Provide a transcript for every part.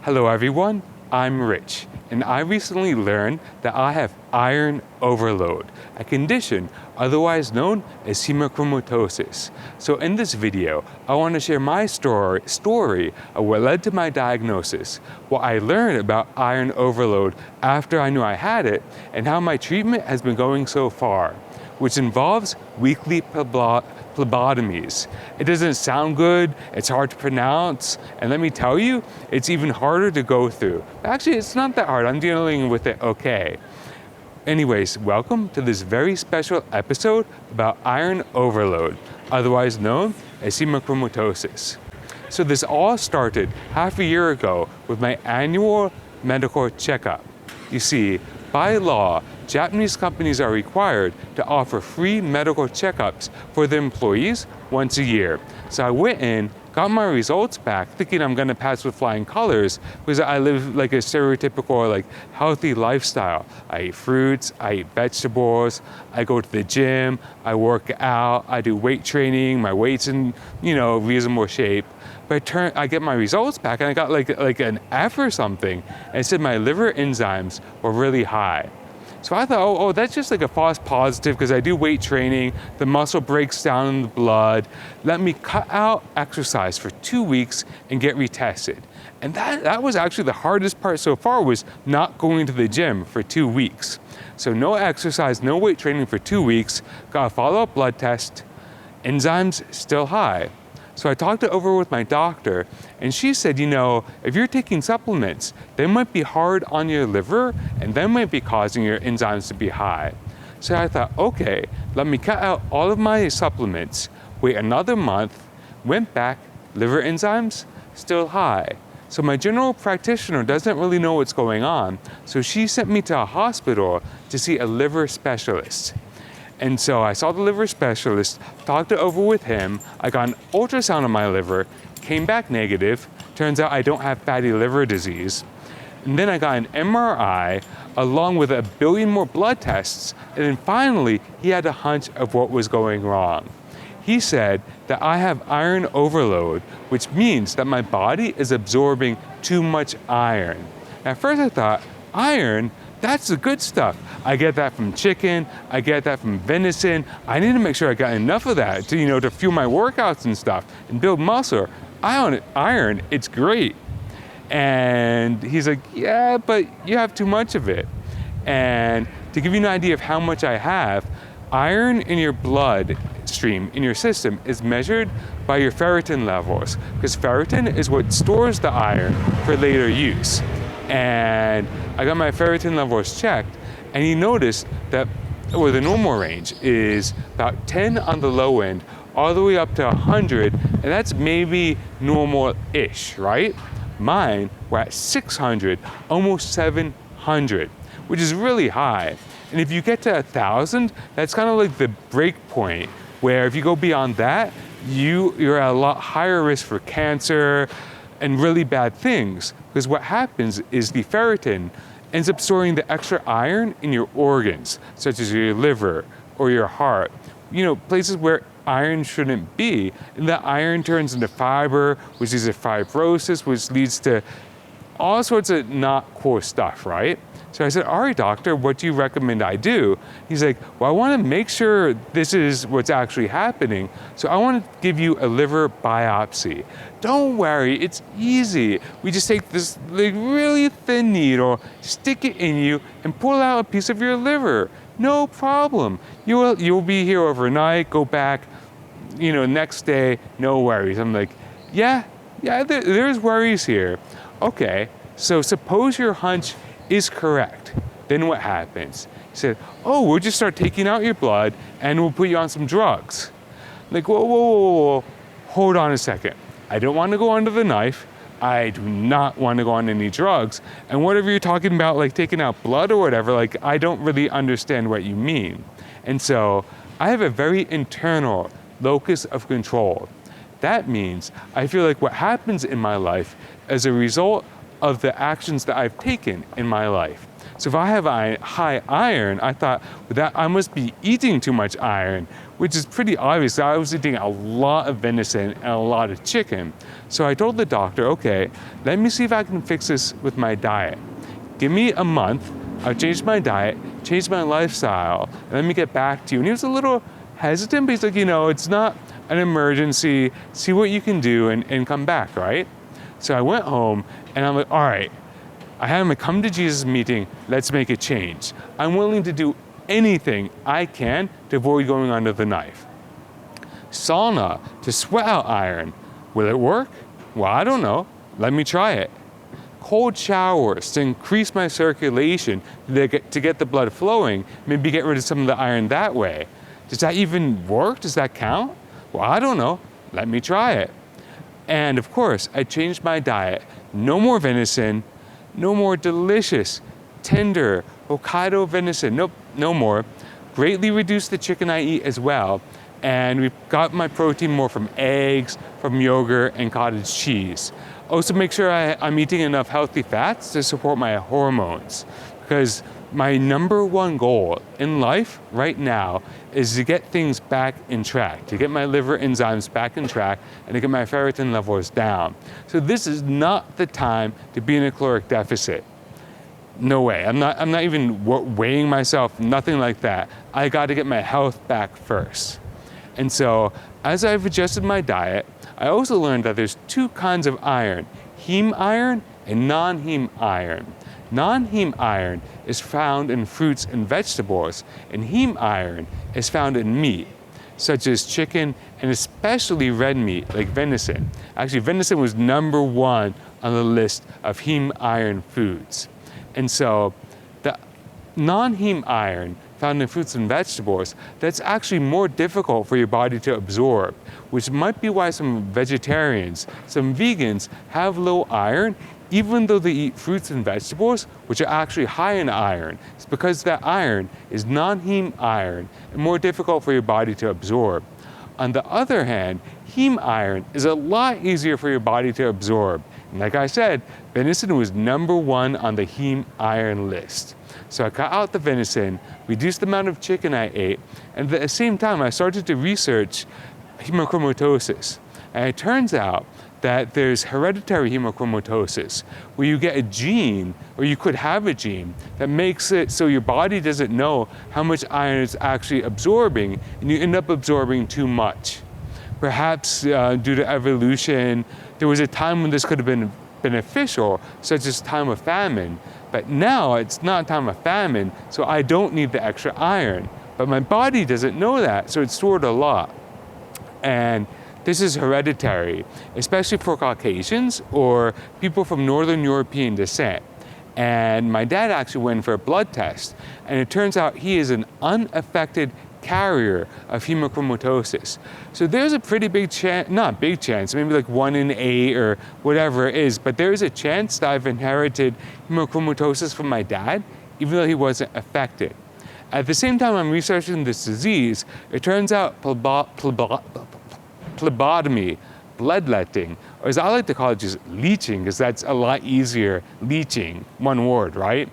Hello everyone, I'm Rich, and I recently learned that I have iron overload, a condition otherwise known as hemochromatosis. So in this video, I want to share my story of what led to my diagnosis, what I learned about iron overload after I knew I had it, and how my treatment has been going so far, which involves weekly phlebotomies. It doesn't sound good, it's hard to pronounce, and let me tell you, it's even harder to go through. Actually, it's not that hard, I'm dealing with it okay. Anyways, welcome to this very special episode about iron overload, otherwise known as hemochromatosis. So this all started half a year ago with my annual medical checkup. You see, by law, Japanese companies are required to offer free medical checkups for their employees once a year. So I went in, got my results back, thinking I'm gonna pass with flying colors because I live like a stereotypical healthy lifestyle. I eat fruits, I eat vegetables, I go to the gym, I work out, I do weight training, my weight's in reasonable shape. But I get my results back and I got like an F or something, and it said my liver enzymes were really high. So I thought, oh, that's just like a false positive because I do weight training, the muscle breaks down in the blood. Let me cut out exercise for 2 weeks and get retested. And that was actually the hardest part so far, was not going to the gym for 2 weeks. So no exercise, no weight training for 2 weeks, got a follow-up blood test, enzymes still high. So I talked it over with my doctor, and she said, if you're taking supplements, they might be hard on your liver, and they might be causing your enzymes to be high. So I thought, okay, let me cut out all of my supplements, wait another month, went back, liver enzymes, still high. So my general practitioner doesn't really know what's going on, so she sent me to a hospital to see a liver specialist. And so I saw the liver specialist, talked it over with him, I got an ultrasound of my liver, came back negative, turns out I don't have fatty liver disease. And then I got an MRI along with 1 billion more blood tests, and then finally he had a hunch of what was going wrong. He said that I have iron overload, which means that my body is absorbing too much iron. At first I thought, iron? That's the good stuff. I get that from chicken, I get that from venison. I need to make sure I got enough of that to fuel my workouts and stuff and build muscle. Iron, it's great. And he's like, yeah, but you have too much of it. And to give you an idea of how much I have, iron in your blood stream, in your system, is measured by your ferritin levels, because ferritin is what stores the iron for later use. And I got my ferritin levels checked, and he noticed that the normal range is about 10 on the low end, all the way up to 100, and that's maybe normal-ish, right? Mine were at 600, almost 700, which is really high. And if you get to 1,000, that's kind of like the break point, where if you go beyond that, you're at a lot higher risk for cancer and really bad things. Because what happens is the ferritin ends up storing the extra iron in your organs, such as your liver or your heart, places where iron shouldn't be. And that iron turns into fiber, which is a fibrosis, which leads to all sorts of not cool stuff, right? So I said, all right, doctor, what do you recommend I do? He's like, well, I want to make sure this is what's actually happening, so I want to give you a liver biopsy. Don't worry, it's easy. We just take this really thin needle, stick it in you, and pull out a piece of your liver. No problem. You'll be here overnight, go back, next day, no worries. I'm like, yeah, there's worries here. Okay, so suppose your hunch is correct. Then what happens? He said, we'll just start taking out your blood and we'll put you on some drugs. Like, whoa, hold on a second. I don't want to go under the knife. I do not want to go on any drugs. And whatever you're talking about, like taking out blood or whatever, I don't really understand what you mean. And so I have a very internal locus of control. That means I feel like what happens in my life as a result of the actions that I've taken in my life. So if I have high iron, I thought that I must be eating too much iron, which is pretty obvious. I was eating a lot of venison and a lot of chicken. So I told the doctor, okay, let me see if I can fix this with my diet. Give me a month, I'll change my diet, change my lifestyle, and let me get back to you. And he was a little hesitant, but he's like, it's not an emergency, see what you can do and come back, right? So I went home and I'm like, all right, I had him come to Jesus meeting, let's make a change. I'm willing to do anything I can to avoid going under the knife. Sauna to sweat out iron, will it work? Well, I don't know, let me try it. Cold showers to increase my circulation to get the blood flowing, maybe get rid of some of the iron that way. Does that even work? Does that count? Well, I don't know, let me try it. And of course, I changed my diet. No more venison, no more delicious, tender Hokkaido venison, nope, no more. Greatly reduced the chicken I eat as well. And we've got my protein more from eggs, from yogurt, and cottage cheese. Also make sure I'm eating enough healthy fats to support my hormones. Because my number one goal in life right now is to get things back in track, to get my liver enzymes back in track, and to get my ferritin levels down. So this is not the time to be in a caloric deficit. No way, I'm not even weighing myself, nothing like that. I gotta get my health back first. And so, as I've adjusted my diet, I also learned that there's two kinds of iron, heme iron and non-heme iron. Non-heme iron is found in fruits and vegetables, and heme iron is found in meat, such as chicken and especially red meat like venison. Actually, venison was number one on the list of heme iron foods. And so the non-heme iron found in fruits and vegetables, that's actually more difficult for your body to absorb, which might be why some vegetarians, some vegans have low iron, even though they eat fruits and vegetables, which are actually high in iron. It's because that iron is non-heme iron and more difficult for your body to absorb. On the other hand, heme iron is a lot easier for your body to absorb. And like I said, venison was number one on the heme iron list. So I cut out the venison, reduced the amount of chicken I ate, and at the same time I started to research hemochromatosis. And it turns out that there's hereditary hemochromatosis, where you get a gene, or you could have a gene, that makes it so your body doesn't know how much iron it's actually absorbing, and you end up absorbing too much. Perhaps due to evolution, there was a time when this could have been beneficial, such as time of famine, but now it's not time of famine, so I don't need the extra iron. But my body doesn't know that, so it's stored a lot. And this is hereditary, especially for Caucasians or people from Northern European descent. And my dad actually went for a blood test, and it turns out he is an unaffected carrier of hemochromatosis. So there's a pretty big chance, not big chance, maybe like 1 in 8 or whatever it is, but there is a chance that I've inherited hemochromatosis from my dad, even though he wasn't affected. At the same time I'm researching this disease, it turns out phlebotomy, bloodletting, or as I like to call it, just leaching, because that's a lot easier, leaching, one word, right?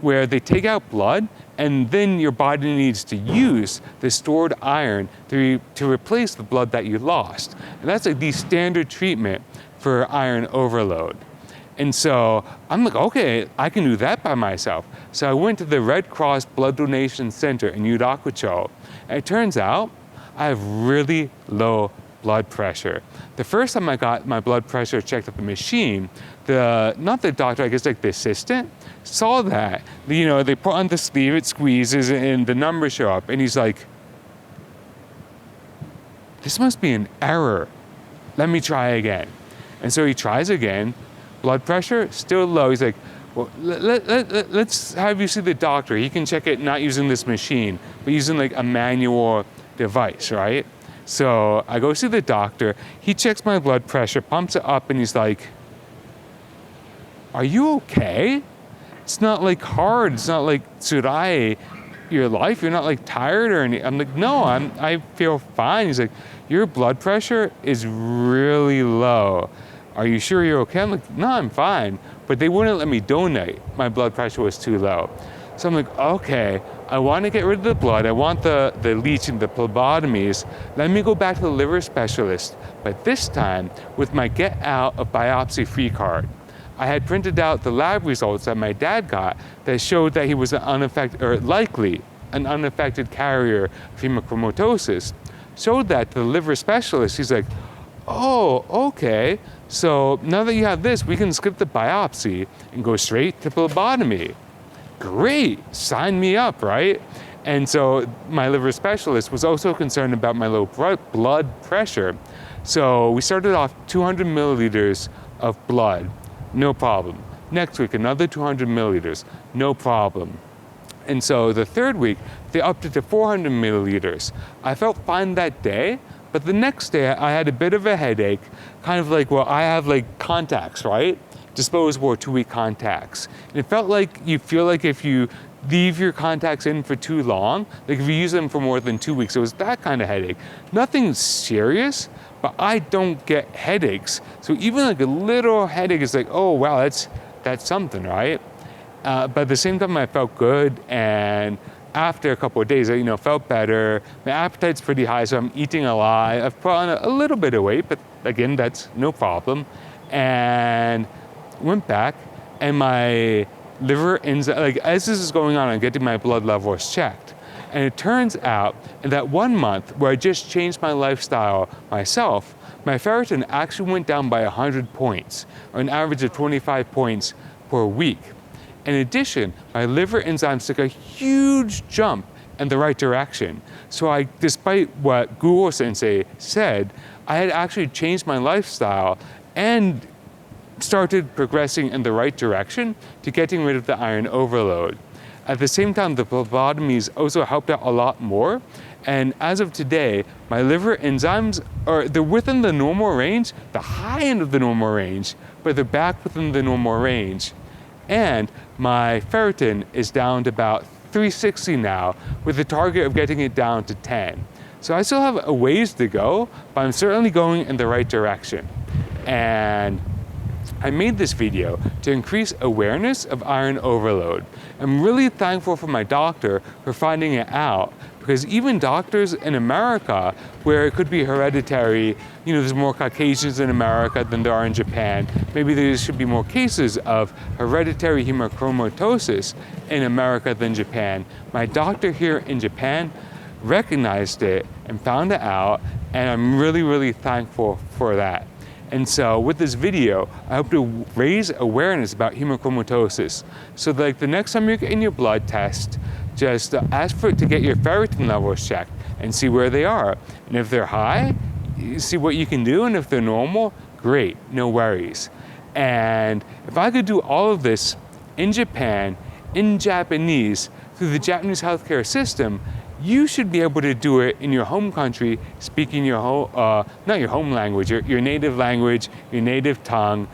Where they take out blood, and then your body needs to use the stored iron to replace the blood that you lost. And that's like the standard treatment for iron overload. And so I'm like, okay, I can do that by myself. So I went to the Red Cross Blood Donation Center in Yurakucho, and it turns out I have really low blood pressure. The first time I got my blood pressure checked at the machine, not the doctor, I guess like the assistant, saw that. They put on the sleeve, it squeezes, and the numbers show up, and he's like, this must be an error. Let me try again. And so he tries again, blood pressure, still low. He's like, well, let's have you see the doctor. He can check it not using this machine, but using like a manual device, right? So I go see the doctor, he checks my blood pressure, pumps it up, and he's like, are you okay? It's not like hard, it's not like tsurai your life, you're not like tired or anything. I'm like, no, I feel fine. He's like, your blood pressure is really low. Are you sure you're okay? I'm like, no, I'm fine. but they wouldn't let me donate. My blood pressure was too low. So I'm like, okay, I want to get rid of the blood. I want the leaching, the phlebotomies. Let me go back to the liver specialist, but this time with my get out of biopsy free card. I had printed out the lab results that my dad got that showed that he was likely an unaffected carrier of hemochromatosis. Showed that to the liver specialist. He's like, oh, okay. So now that you have this, we can skip the biopsy and go straight to phlebotomy. Great, sign me up, right? And so my liver specialist was also concerned about my low blood pressure. So we started off 200 milliliters of blood, no problem. Next week, another 200 milliliters, no problem. And so the third week, they upped it to 400 milliliters. I felt fine that day, but the next day I had a bit of a headache, kind of like, well, I have like contacts, right? Disposable 2-week contacts. And it felt like you feel like if you leave your contacts in for too long, like if you use them for more than 2 weeks, it was that kind of headache. Nothing serious, but I don't get headaches. So even like a little headache is like, oh wow, that's something, right? But at the same time, I felt good, and after a couple of days, I felt better. My appetite's pretty high, so I'm eating a lot. I've put on a little bit of weight, but again, that's no problem. And went back, and my liver enzyme, like as this is going on, I'm getting my blood levels checked. And it turns out in that 1 month where I just changed my lifestyle myself, my ferritin actually went down by 100 points, or an average of 25 points per week. In addition, my liver enzymes took a huge jump in the right direction. So despite what Google Sensei said, I had actually changed my lifestyle and started progressing in the right direction to getting rid of the iron overload. At the same time, the phlebotomies also helped out a lot more. And as of today, my liver enzymes they're within the normal range, the high end of the normal range, but they're back within the normal range. And my ferritin is down to about 360 now, with the target of getting it down to 10. So I still have a ways to go, but I'm certainly going in the right direction. And I made this video to increase awareness of iron overload. I'm really thankful for my doctor for finding it out, because even doctors in America, where it could be hereditary, there's more Caucasians in America than there are in Japan. Maybe there should be more cases of hereditary hemochromatosis in America than Japan. My doctor here in Japan recognized it and found it out, and I'm really, really thankful for that. And so with this video, I hope to raise awareness about hemochromatosis. So like the next time you're getting your blood test, just ask for it to get your ferritin levels checked and see where they are. And if they're high, you see what you can do. And if they're normal, great, no worries. And if I could do all of this in Japan, in Japanese, through the Japanese healthcare system, you should be able to do it in your home country, speaking not your home language, your native language, your native tongue.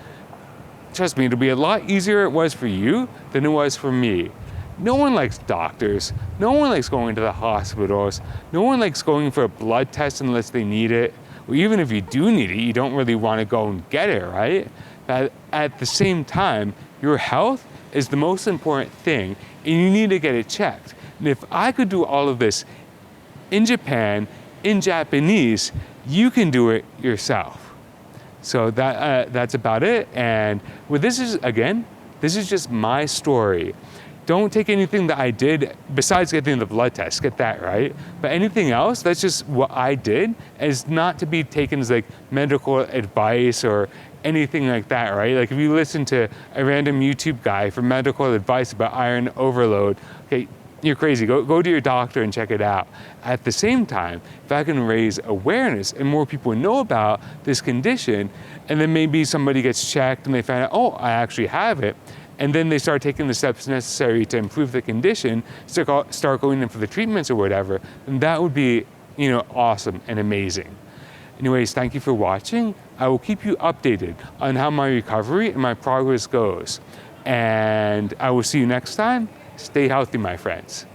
Trust me, it'll be a lot easier it was for you than it was for me. No one likes doctors. No one likes going to the hospitals. No one likes going for a blood test unless they need it. Or even if you do need it, you don't really want to go and get it, right? But at the same time, your health is the most important thing, and you need to get it checked. And if I could do all of this in Japan, in Japanese, you can do it yourself. So that's about it. And this is just my story. Don't take anything that I did besides getting the blood test, get that right. But anything else, that's just what I did, and it's not to be taken as like medical advice or anything like that, right? Like if you listen to a random YouTube guy for medical advice about iron overload, okay, you're crazy. Go to your doctor and check it out. At the same time, if I can raise awareness and more people know about this condition, and then maybe somebody gets checked and they find out, oh, I actually have it, and then they start taking the steps necessary to improve the condition, start going in for the treatments or whatever, then that would be, awesome and amazing. Anyways, thank you for watching. I will keep you updated on how my recovery and my progress goes. And I will see you next time. Stay healthy, my friends.